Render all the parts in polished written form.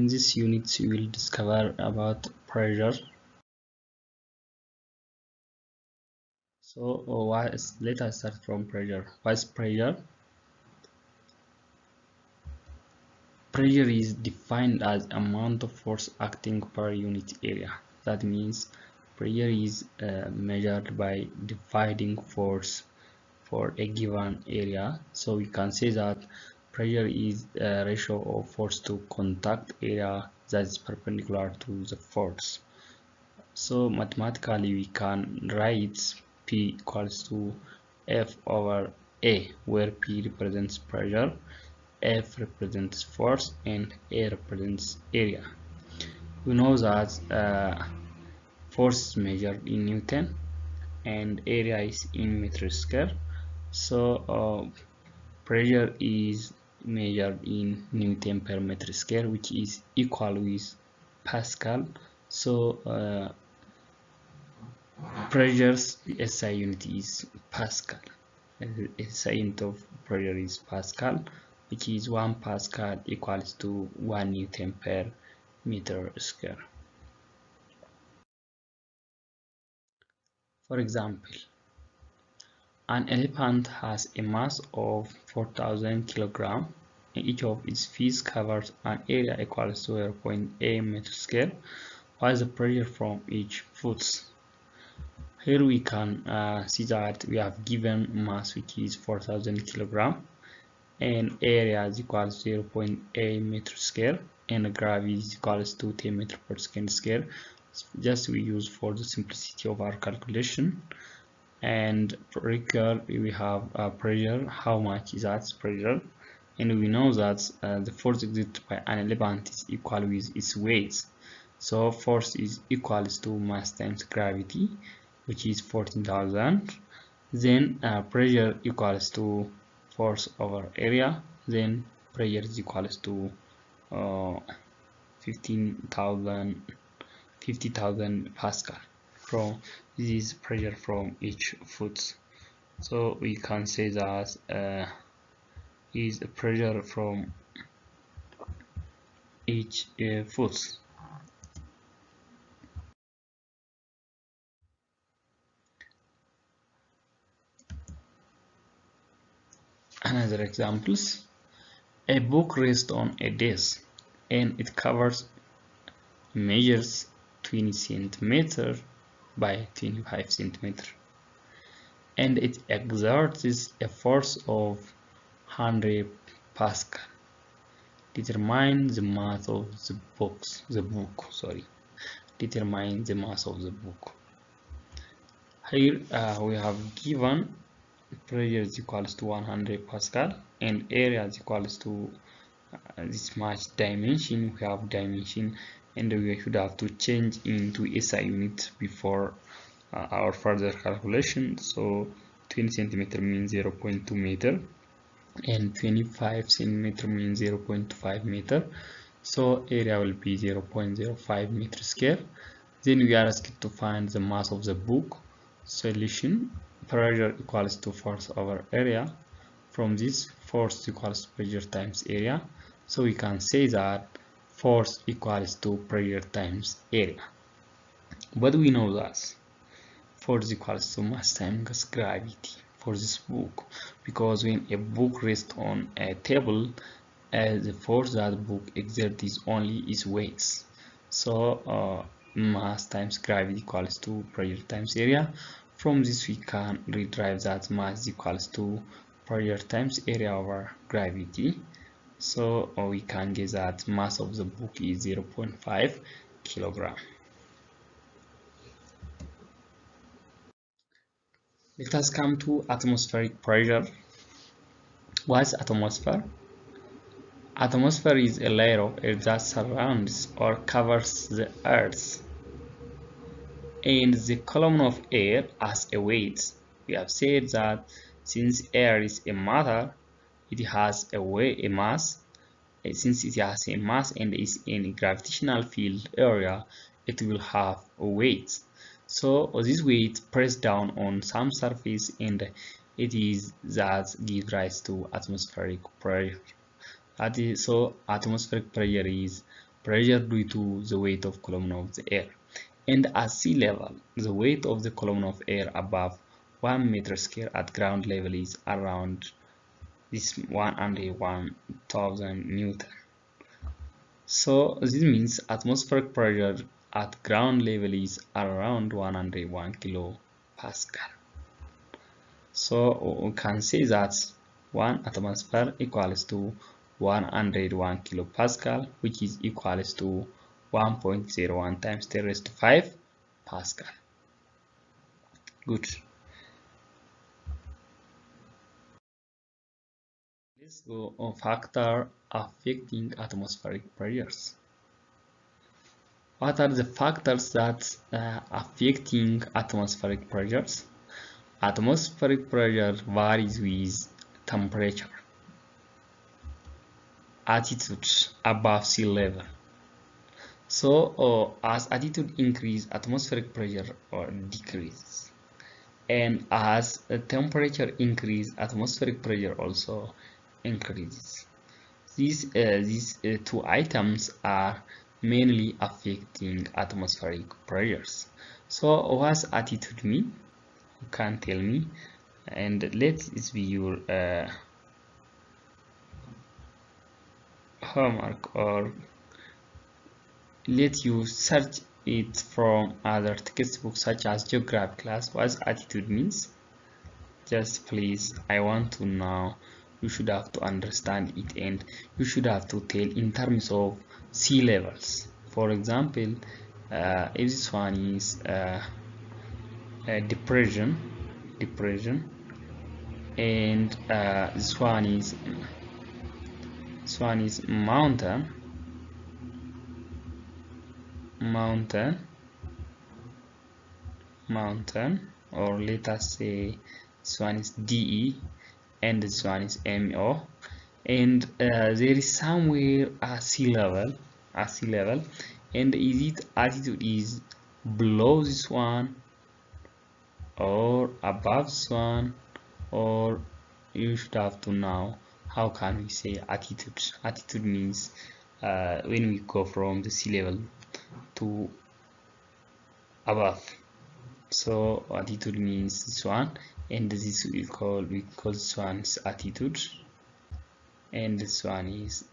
In this unit you will discover about pressure. So let us start from pressure. What is pressure? Pressure is defined as amount of force acting per unit area. That means pressure is measured by dividing force for a given area. So we can say that pressure is a ratio of force to contact area that is perpendicular to the force. So mathematically we can write P equals to F over A, where P represents pressure, F represents force, and A represents area. We know that force is measured in Newton and area is in meter square. So pressure is measured in Newton per meter square, which is equal with Pascal. So pressure's SI unit is Pascal. SI unit of pressure is Pascal, which is 1 Pascal equals to 1 Newton per meter square. For example, an elephant has a mass of 4,000 kilograms, and each of its feet covers an area equals to 0.8 meter square. What is the pressure from each foot? Here we can see that we have given mass, which is 4,000 kilograms, and area is equal to 0.8 meter square, and gravity is equal to 10 meter per second square. Just we use for the simplicity of our calculation. And here we have pressure. How much is that pressure? And we know that the force exerted by an elephant is equal with its weight. So force is equals to mass times gravity, which is 14,000. Then pressure equals to force over area. Then pressure is equals to 50,000 Pascal. From this is pressure from each foot. So we can say that is pressure from each foot. Another examples: a book rests on a desk and it measures 20 centimeters by 25 centimeters, and it exerts a force of 100 Pascal. Determine the mass of the book. Determine the mass of the book. Here we have given pressure is equals to 100 Pascal and area is equals to this much dimension. We have dimension, and we should have to change into SI unit before our further calculation. So 20 centimeter means 0.2 meter, and 25 centimeter means 0.5 meter. So area will be 0.05 meter square. Then we are asked to find the mass of the book. Solution: pressure equals to force over area. From this, force equals to pressure times area. So we can say that force equals to pressure times area. But we know that force equals to mass times gravity for this book, because when a book rests on a table, the force that book exerts is only its weight. So mass times gravity equals to pressure times area. From this we can rederive that mass equals to pressure times area over gravity. So we can get that mass of the book is 0.5 kilogram. Let us come to atmospheric pressure. What is atmosphere? Atmosphere is a layer of air that surrounds or covers the Earth, and the column of air as a weight. We have said that since air is a matter, it has a mass. Since it has a mass and is in a gravitational field area, it will have a weight. So this weight pressed down on some surface, and it is that gives rise to atmospheric pressure. So atmospheric pressure is pressure due to the weight of column of the air. And at sea level, the weight of the column of air above 1 meter square at ground level is around this 101,000 Newton. So this means atmospheric pressure at ground level is around 101 kilopascal. So we can say that 1 atmosphere equals to 101 kilopascal, which is equals to 1.01 times 10 raised to 5 Pascal. Good. Let's go on factor affecting atmospheric pressures. What are the factors that affecting atmospheric pressures? Atmospheric pressure varies with temperature, altitude above sea level. So as altitude increases, atmospheric pressure decreases, and as temperature increases, atmospheric pressure also increases. These two items are mainly affecting atmospheric pressures. So what's altitude mean? You can tell me, and let it be your homework, or let you search it from other textbooks such as geography class. What altitude means? Just please, I want to know. You should have to understand it, and you should have to tell in terms of sea levels. For example, if this one is depression, and this one is mountain, or let us say this one is DE and this one is MO, and there is somewhere a sea level, and is it altitude is below this one or above this one, or you should have to know how can we say altitude. Altitude means when we go from the sea level to above. So altitude means this one, and this we call this one is altitude, and this one is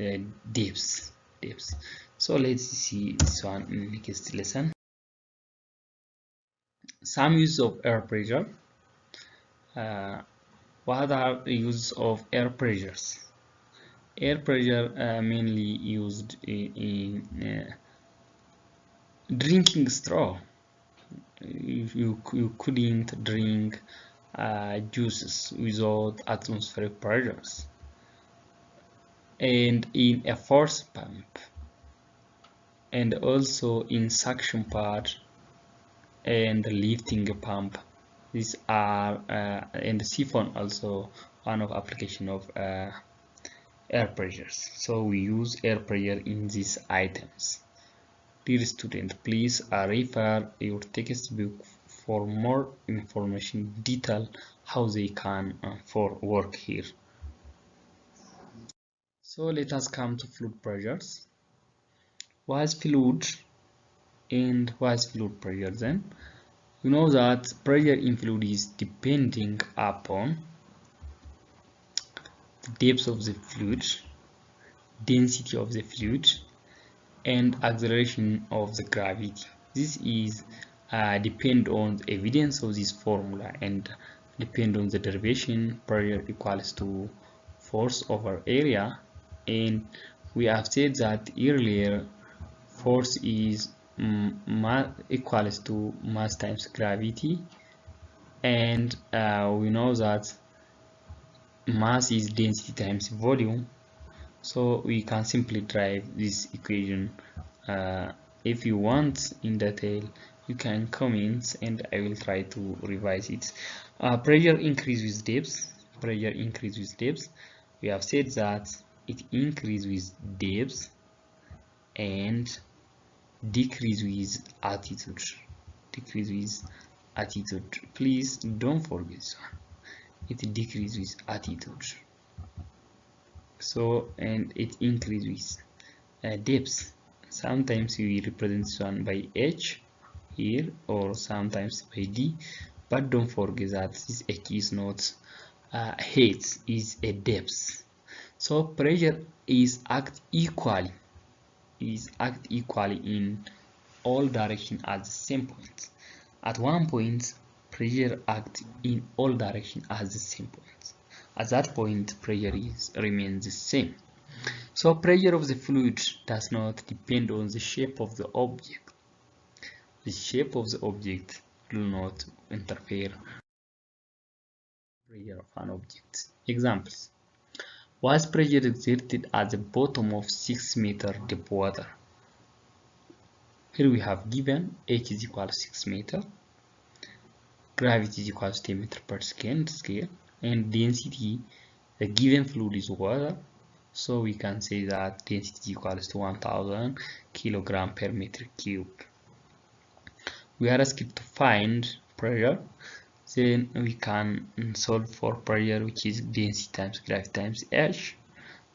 depths. So let's see this one in the next lesson. Some use of air pressure. What are the uses of air pressures? Air pressure mainly used in drinking straw. You couldn't drink juices without atmospheric pressures, and in a force pump, and also in suction part and lifting pump. These are and siphon also one of application of air pressures. So we use air pressure in these items. Dear student, please refer your textbook for more information detail how they can for work here. So let us come to fluid pressures. What is fluid and what is fluid pressure then? You know that pressure in fluid is depending upon the depth of the fluid, density of the fluid, and acceleration of the gravity. This is depend on the evidence of this formula and depend on the derivation. Pressure equals to force over area, and we have said that earlier force is equals to mass times gravity, and we know that mass is density times volume. So we can simply derive this equation. If you want in detail, you can comment and I will try to revise it. Pressure increase with depth. We have said that it increases with depth and decrease with altitude. Please don't forget this one. It decreases with altitude. So, and it increases with depth. Sometimes we represent this one by H here, or sometimes by D, but don't forget that this H is not height, is a depth. So pressure is act equally in all directions at the same point. At one point, pressure acts in all directions at the same point. At that point, pressure remains the same. So pressure of the fluid does not depend on the shape of the object. The shape of the object will not interfere with the pressure of an object. Examples. Was pressure exerted at the bottom of 6-meter deep water? Here we have given H is equal to 6 meter, gravity is equal to 10 meter per second scale, and density, the given fluid is water, so we can say that density equals to 1000 kilogram per meter cube. We are asked to find pressure, then we can solve for pressure, which is density times gravity times H.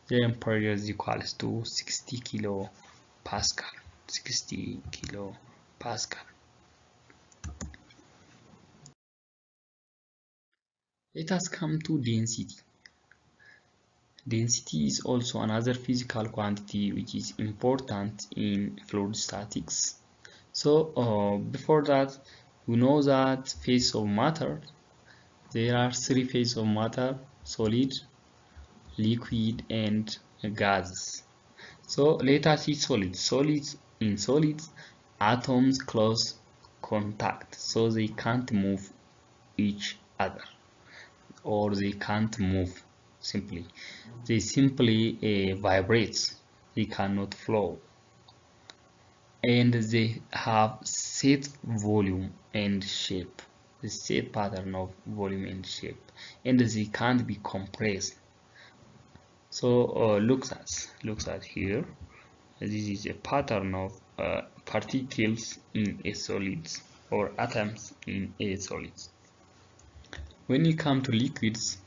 Then pressure is equals to 60 kilopascal. 60 kilopascal. Let us come to density. Density is also another physical quantity which is important in fluid statics. So before that, we know that phase of matter, there are 3 phases of matter: solid, liquid, and gases. So let us see solids. In solids, atoms close contact, so they can't move each other, or they can't move simply. They simply vibrate. They cannot flow, and they have set volume and shape, the set pattern of volume and shape, and they can't be compressed. So looks at here. This is a pattern of particles in a solid, or atoms in a solid. When you come to liquids,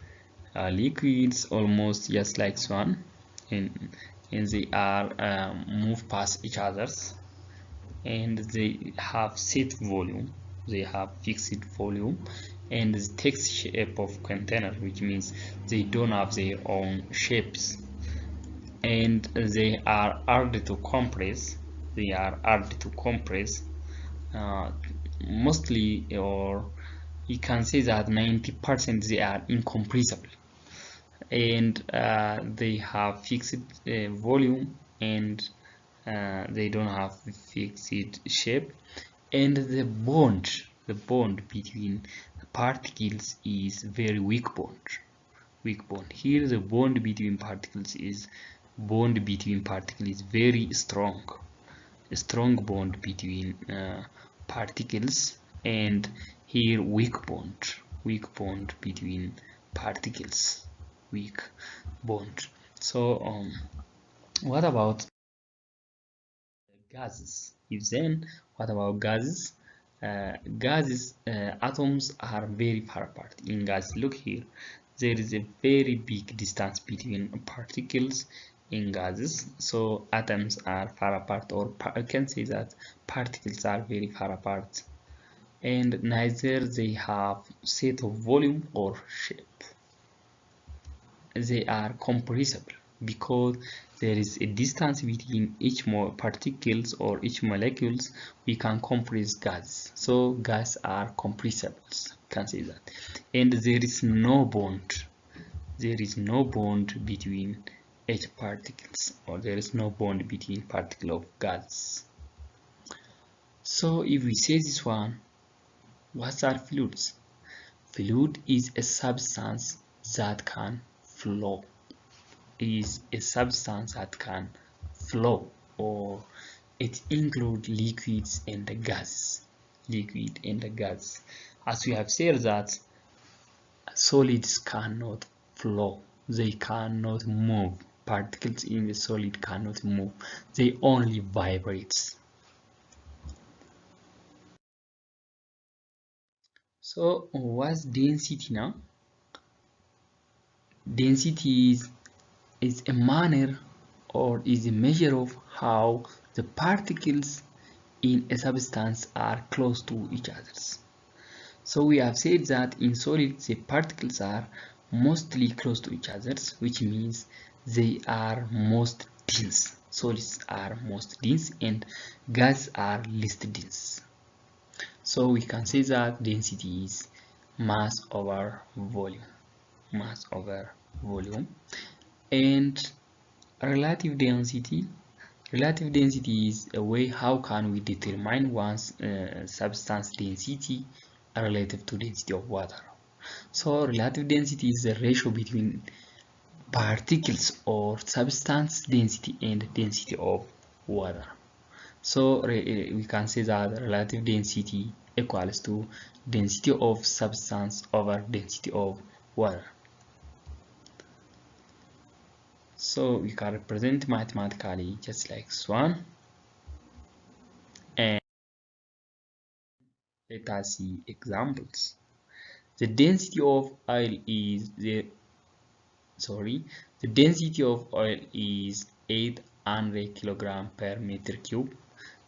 liquids almost just like one, and they are move past each others, and they have set volume, they have fixed volume, and the text shape of container, which means they don't have their own shapes, and they are hard to compress. Mostly, or you can say that 90% they are incompressible, and they have fixed volume, and they don't have fixed shape, and the bond between particles is very weak bond. Here the bond between particles is very strong, a strong bond between particles, and here weak bond between particles, weak bond. So what about gases? What about gases? Atoms are very far apart in gas. Look here, there is a very big distance between particles in gases, so atoms are far apart, or I can say that particles are very far apart, and neither they have set of volume or shape. They are compressible because there is a distance between each particles or each molecules. We can compress gas, so gas are compressible, can say that. And there is no bond between each particles, or there is no bond between particle of gas. So if we say this one, what are fluids? Fluid is a substance that can flow, or it includes liquids and the gases. As we have said that solids cannot flow, they cannot move. Particles in the solid cannot move, they only vibrate. So what's density now? Density is a manner, or is a measure of how the particles in a substance are close to each other. So we have said that in solids the particles are mostly close to each other, which means they are most dense. Solids are most dense and gases are least dense. So we can say that density is mass over volume. Mass over volume. And relative density. Relative density is a way how can we determine one's substance density relative to density of water. So relative density is the ratio between particles or substance density and density of water. So we can say that relative density equals to density of substance over density of water. So we can represent mathematically just like this one. And let us see examples. The density of oil is the density of oil is 800 kilogram per meter cube.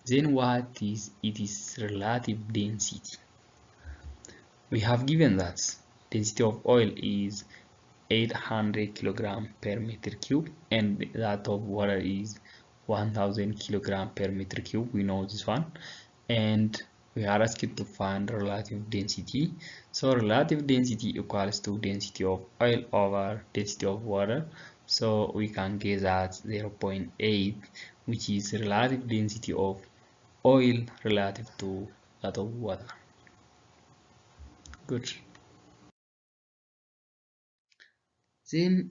Then what is its relative density? We have given that density of oil is 800 kilogram per meter cube and that of water is 1000 kilogram per meter cube. We know this one, and we are asked to find relative density. So relative density equals to density of oil over density of water. So we can get that 0.8, which is relative density of oil relative to that of water. Good. Then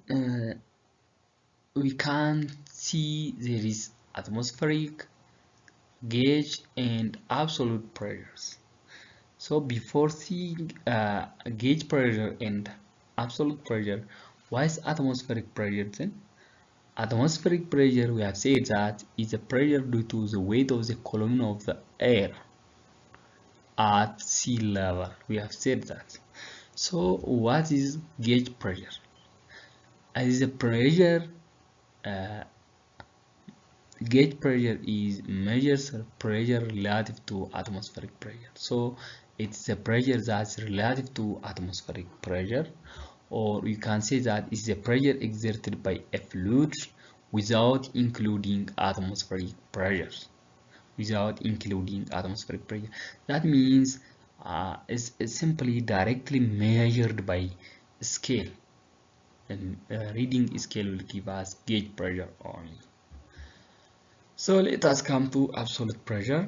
we can see there is atmospheric, gauge, and absolute pressures. So before seeing gauge pressure and absolute pressure, what is atmospheric pressure then? Atmospheric pressure, we have said that is a pressure due to the weight of the column of the air at sea level. We have said that. So what is gauge pressure? As a pressure, gauge pressure is measures pressure relative to atmospheric pressure. So it's a pressure that's relative to atmospheric pressure, or you can say that it's the pressure exerted by a fluid without including atmospheric pressure. Without including atmospheric pressure. That means it's simply directly measured by scale. And reading scale will give us gauge pressure only. So let us come to absolute pressure.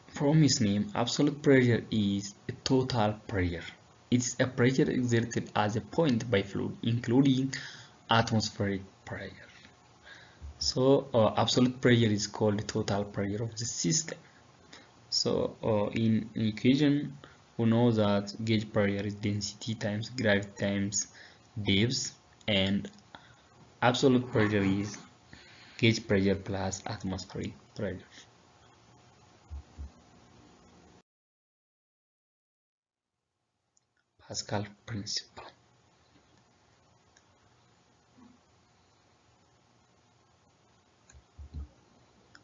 From its name, absolute pressure is a total pressure. It's a pressure exerted as a point by fluid, including atmospheric pressure. So absolute pressure is called the total pressure of the system. So in equation, we know that gauge pressure is density times gravity times depth, and absolute pressure is gauge pressure plus atmospheric pressure. Pascal principle.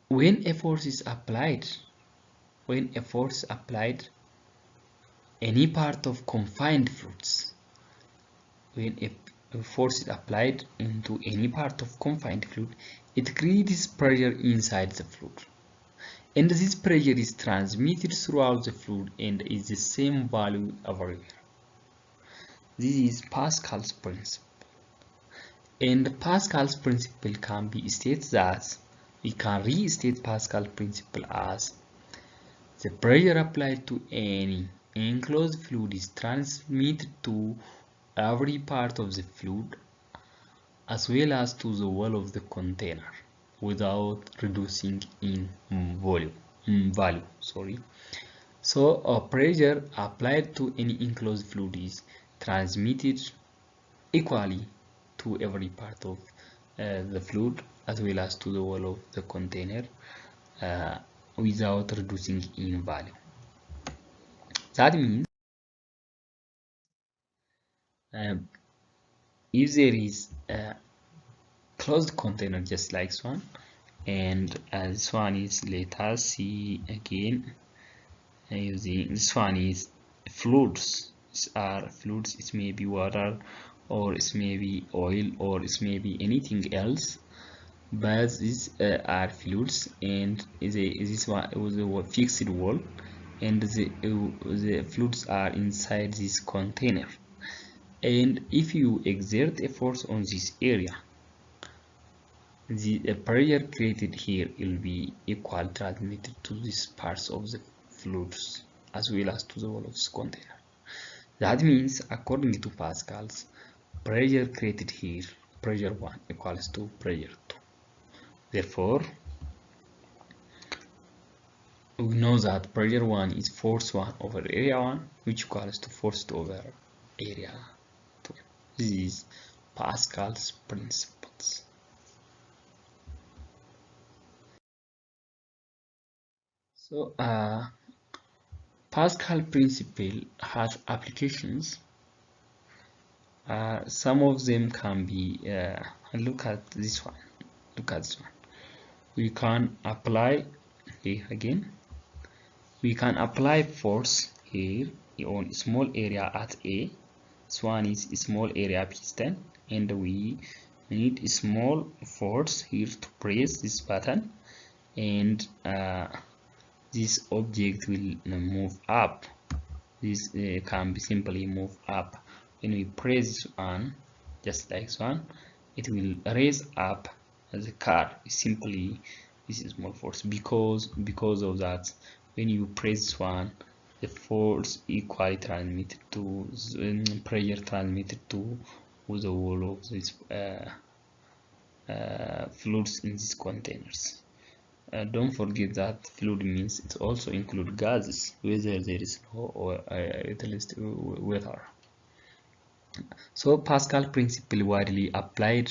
When a force is applied, any part of confined fluids, when a force is applied into any part of confined fluid, it creates pressure inside the fluid. And this pressure is transmitted throughout the fluid and is the same value everywhere. This is Pascal's principle. And Pascal's principle can be stated as, we can restate Pascal's principle as the pressure applied to any enclosed fluid is transmitted to every part of the fluid as well as to the wall of the container without reducing in value. So pressure applied to any enclosed fluid is transmitted equally to every part of the fluid as well as to the wall of the container without reducing in value. That means if there is closed container just like this one, and this one is, let us see again, using this one is fluids. These are fluids. It may be water, or it may be oil, or it may be anything else, but these are fluids, and this one was a fixed wall, and the fluids are inside this container. And if you exert a force on this area, the pressure created here will be equal transmitted to these parts of the fluids as well as to the wall of this container. That means, according to Pascal's, pressure created here, pressure 1 equals to pressure 2. Therefore, we know that pressure 1 is force 1 over area 1, which equals to force 2 over area 2. This is Pascal's principles. So, Pascal principle has applications. Some of them can be, look at this one. Look at this one. We can apply here again. We can apply force here on small area at A. This one is a small area piston, and we need a small force here to press this button, and this object will move up. This can be simply move up. When we press this one, just like this one, it will raise up the car. Simply, this is small force, because of that, when you press this one, the force equally transmitted to pressure transmitted to the wall of these fluids in these containers. Don't forget that fluid means it also includes gases, whether there is no or at least water. So Pascal principle widely applied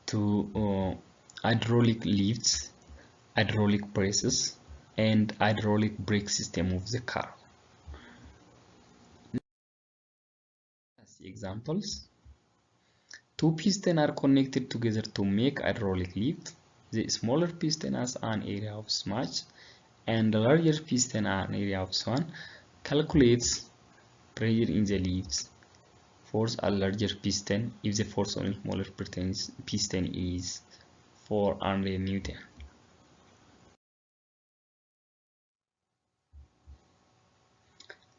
to hydraulic lifts, hydraulic presses, and hydraulic brake system of the car. As examples, two pistons are connected together to make hydraulic lift. The smaller piston has an area of smash, and the larger piston has an area of swan. Calculates pressure in the lifts. Force a larger piston if the force on a smaller piston is 400 Newton.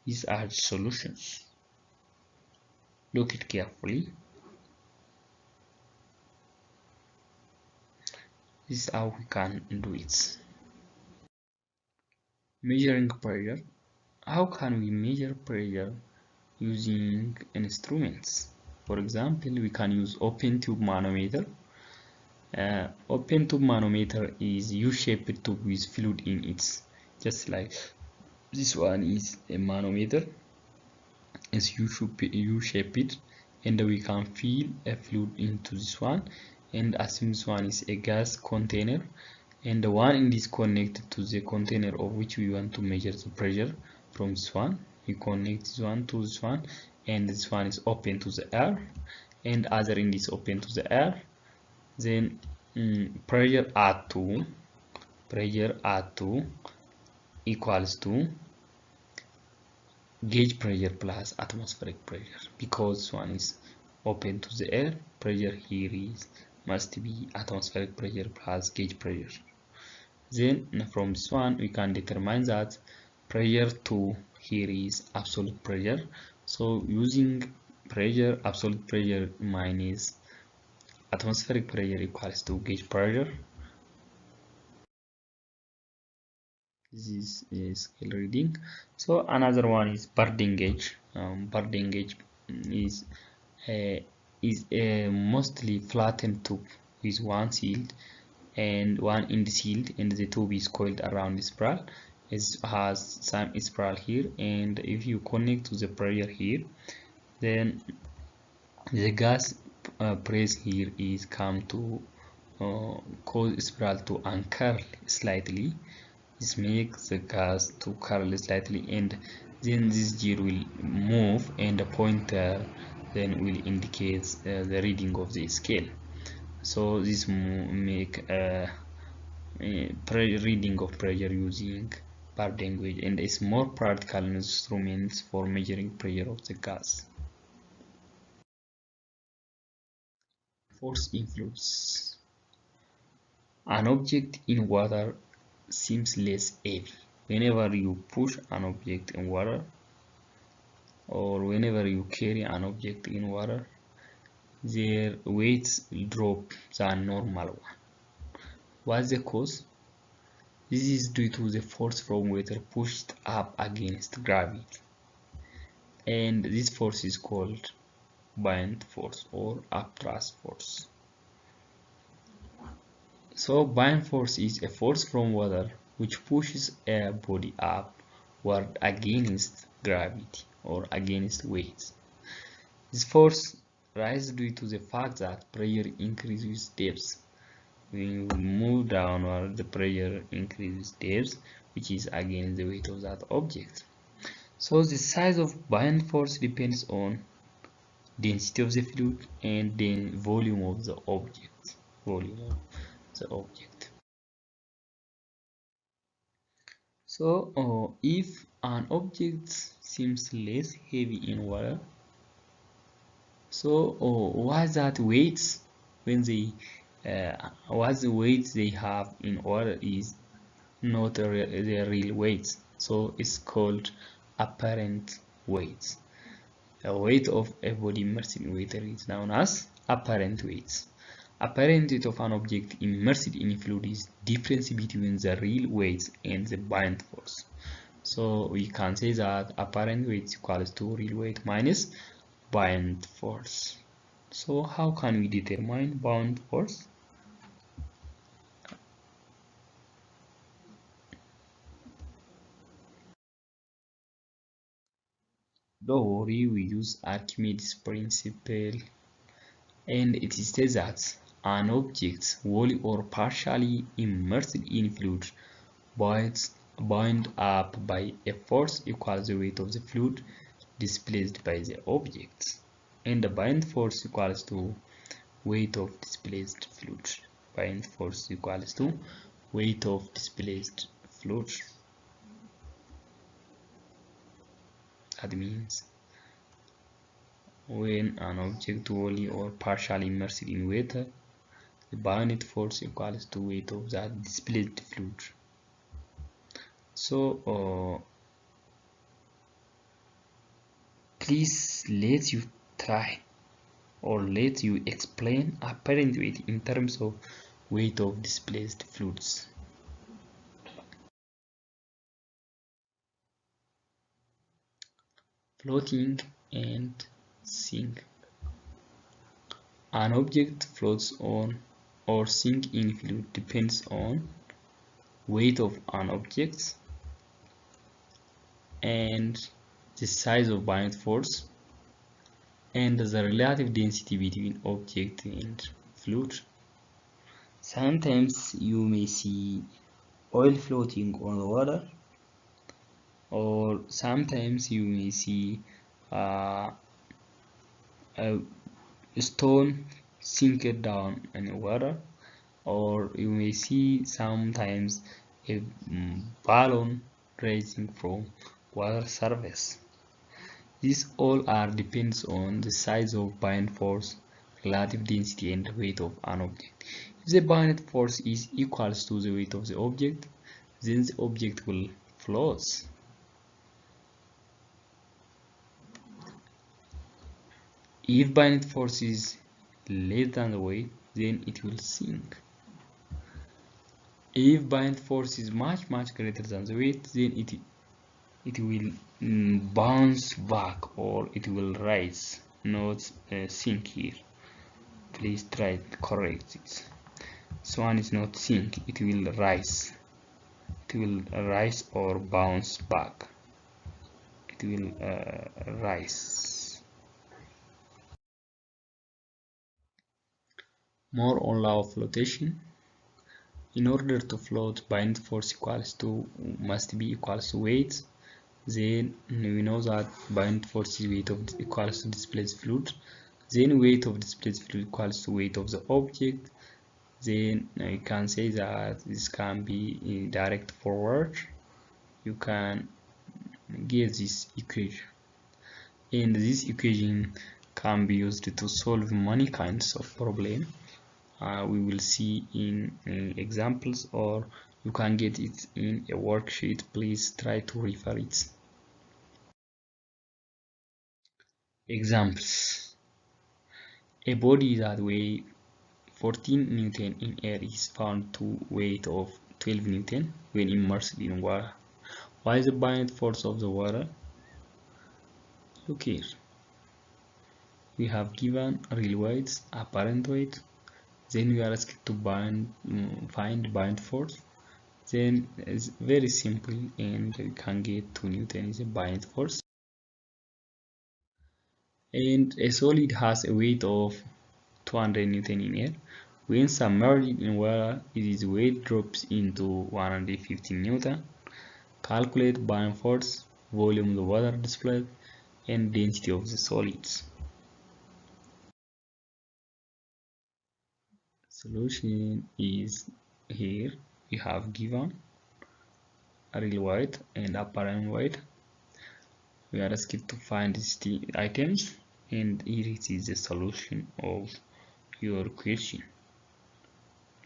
These are the solutions. Look it carefully. This is how we can do it. Measuring pressure. How can we measure pressure using instruments? For example, we can use open tube manometer. Open tube manometer is U-shaped tube with fluid in it, just like this one is a manometer. It's U-shaped, and we can fill a fluid into this one, and assume this one is a gas container, and the one is connected to the container of which we want to measure the pressure from this one. We connect this one to this one, and this one is open to the air, and other end is open to the air. Then pressure R2 equals to gauge pressure plus atmospheric pressure, because this one is open to the air. Pressure here must be atmospheric pressure plus gauge pressure. Then from this one we can determine that pressure 2 here is absolute pressure. So using pressure, absolute pressure minus atmospheric pressure equals to gauge pressure. This is a scale reading. So another one is Bardeen gauge. Bardeen gauge is a mostly flattened tube with one sealed and one end sealed, and the tube is coiled around the spiral. It has some spiral here, and if you connect to the pressure here, then the gas press here is come to cause spiral to uncurl slightly. This makes the gas to curl slightly, and then this gear will move, and the pointer then will indicate the reading of the scale. So this make reading of pressure using part language, and is more practical instruments for measuring pressure of the gas. Force influence. An object in water seems less heavy. Whenever you push an object in water, or whenever you carry an object in water, their weights drop than normal one. What's the cause? This is due to the force from water pushed up against gravity, and this force is called buoyant force or upthrust force. So buoyant force is a force from water which pushes a body upward against gravity or against weights. This force rises due to the fact that pressure increases with depth. When you move downward, the pressure increases depth, which is against the weight of that object. So the size of buoyant force depends on density of the fluid and the volume of the object. So if an object seems less heavy in water, so what's that weights when they what's the weight they have in water is not the real weights, so it's called apparent weights. The weight of a body immersed in water is known as apparent weights. Apparent weight of an object immersed in fluid is difference between the real weight and the buoyant force. So we can say that apparent weight is equals to real weight minus buoyant force. So how can we determine buoyant force? Don't worry, we use Archimedes principle, and it states that an object wholly or partially immersed in fluid bound up by a force equals the weight of the fluid displaced by the object, and the buoyant force equals to weight of displaced fluid. Buoyant force equals to weight of displaced fluid. That means when an object wholly or partially immersed in water, the buoyant force equals to weight of that displaced fluid. So please let you try or let you explain apparent weight in terms of weight of displaced fluids. Floating and sink. An object floats on or sink in fluid depends on weight of an object and the size of buoyant force and the relative density between object and fluid. Sometimes you may see oil floating on the water, or sometimes you may see a stone sink down in the water, or you may see sometimes a balloon rising from water surface. These all are depends on the size of buoyant force, relative density, and weight of an object. If the buoyant force is equals to the weight of the object, then the object will float. If buoyant force is less than the weight, then it will sink. If buoyant force is much greater than the weight, then it will bounce back or it will rise, not sink here. Please try to correct this. This one is not sink, it will rise. It will rise or bounce back. It will rise. More on law of flotation. In order to float, buoyant force must be equals to weight. Then we know that buoyant force is weight of equals to displaced fluid. Then weight of displaced fluid equals to weight of the object. Then you can say that this can be direct forward. You can get this equation, and this equation can be used to solve many kinds of problem. We will see in examples, or you can get it in a worksheet. Please try to refer it. Examples: a body that weighs 14 Newton in air is found to weight of 12 Newton when immersed in water. What is the buoyant force of the water? Look here. We have given real weights, apparent weight. Then we are asked to find buoyant force. Then it's very simple, and we can get 2 Newton is a buoyant force. And a solid has a weight of 200 Newton in air. When submerged in water, its weight drops into 150 Newton. Calculate buoyant force, volume of the water displaced, and density of the solids. Solution is here. We have given a real weight and apparent weight. We are asked to find these items, and here it is the solution of your question.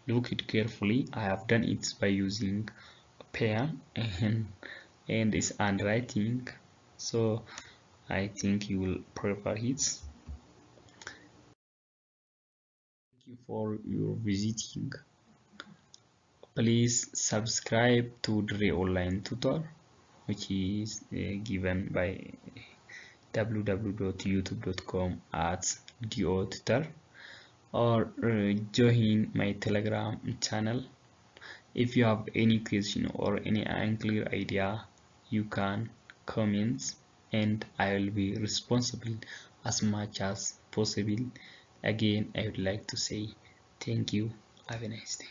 Look it carefully. I have done it by using a pen and it's handwriting, so I think you will prefer it. Thank you for your visiting. Please subscribe to Dre Online Tutor, which is given by www.youtube.com/do-tutor, or join my Telegram channel. If you have any question or any unclear idea, you can comment, and I will be responsible as much as possible. Again, I would like to say thank you. Have a nice day.